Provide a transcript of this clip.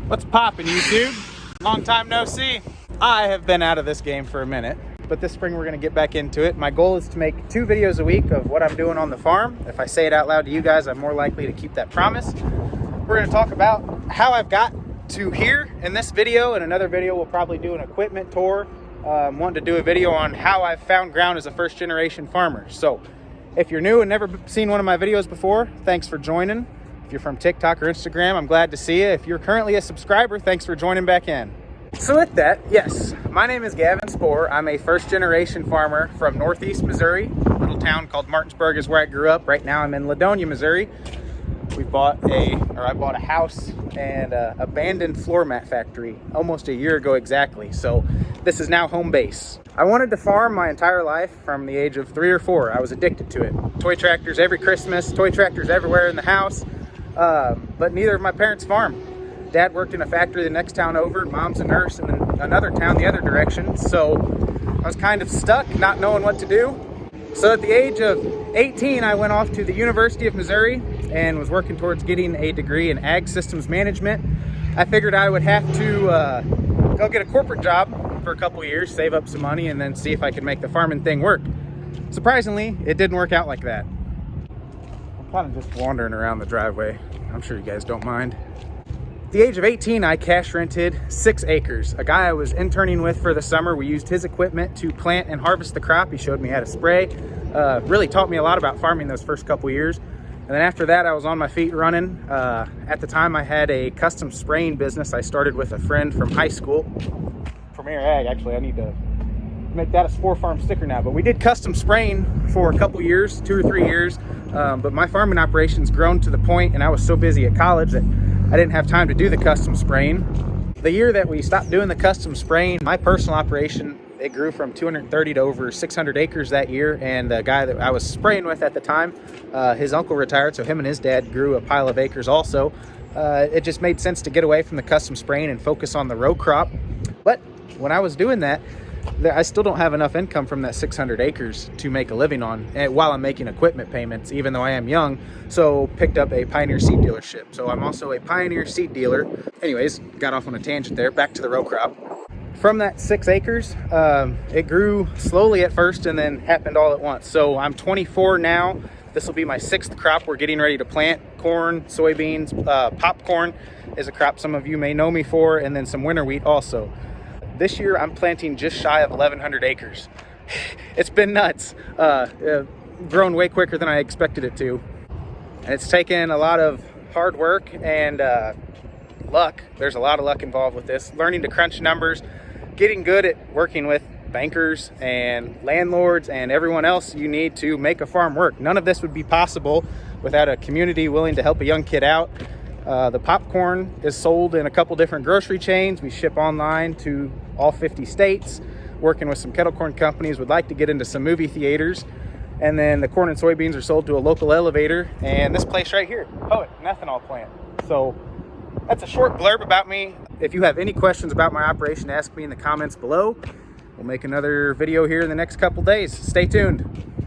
What's poppin', YouTube? Long time no see. I have been out of this game for a minute, but this spring we're gonna get back into it. My goal is to make 2 videos a week of what I'm doing on the farm. If I say it out loud to you guys, I'm more likely to keep that promise. We're gonna talk about how I've got to here in this video. In another video, we'll probably do an equipment tour. Wanting to do a video on how I've found ground as a first generation farmer. So if you're new and never seen one of my videos before, thanks for joining. If you're from TikTok or Instagram, I'm glad to see you. If you're currently a subscriber, thanks for joining back in. So with that, yes, my name is Gavin Spohr. I'm a first generation farmer from Northeast Missouri. A little town called Martinsburg is where I grew up. Right now I'm in Ladonia, Missouri. I bought a house and an abandoned floor mat factory almost a year ago exactly. So this is now home base. I wanted to farm my entire life from the age of 3 or 4. I was addicted to it. Toy tractors every Christmas, toy tractors everywhere in the house. But neither of my parents farm. Dad worked in a factory the next town over, mom's a nurse in another town the other direction. So I was kind of stuck, not knowing what to do. So at the age of 18, I went off to the University of Missouri and was working towards getting a degree in ag systems management. I figured I would have to go get a corporate job for a couple years, save up some money, and then see if I could make the farming thing work. Surprisingly, it didn't work out like that. I'm kind of just wandering around the driveway. I'm sure you guys don't mind. At the age of 18, I cash rented 6 acres. A guy I was interning with for the summer, we used his equipment to plant and harvest the crop. He showed me how to spray. Really taught me a lot about farming those first couple years. And then after that, I was on my feet running. At the time, I had a custom spraying business I started with a friend from high school. Premier Ag, actually, I need to make that a Spohr Farm sticker now. But we did custom spraying for a couple years, 2 or 3 years. But my farming operations grown to the point, and I was so busy at college that I didn't have time to do the custom spraying. The year that we stopped doing the custom spraying, my personal operation, it grew from 230 to over 600 acres that year. And the guy that I was spraying with at the time, his uncle retired, so him and his dad grew a pile of acres also. It just made sense to get away from the custom spraying and focus on the row crop. But when I was doing that, I still don't have enough income from that 600 acres to make a living on while I'm making equipment payments, even though I am young. So picked up a Pioneer seed dealership. So I'm also a Pioneer seed dealer. Anyways, got off on a tangent there, back to the row crop. From that 6 acres, it grew slowly at first and then happened all at once. So I'm 24 now. This will be my 6th crop. We're getting ready to plant corn, soybeans, popcorn is a crop some of you may know me for, and then some winter wheat also. This year, I'm planting just shy of 1,100 acres. It's been nuts. Grown way quicker than I expected it to. And it's taken a lot of hard work and luck. There's a lot of luck involved with this. Learning to crunch numbers, getting good at working with bankers and landlords and everyone else you need to make a farm work. None of this would be possible without a community willing to help a young kid out. The popcorn is sold in a couple different grocery chains. We ship online to all 50 states, working with some kettle corn companies. Would like to get into some movie theaters. And then the corn and soybeans are sold to a local elevator. And this place right here, Poet, an ethanol plant. So that's a short blurb about me. If you have any questions about my operation, ask me in the comments below. We'll make another video here in the next couple days. Stay tuned.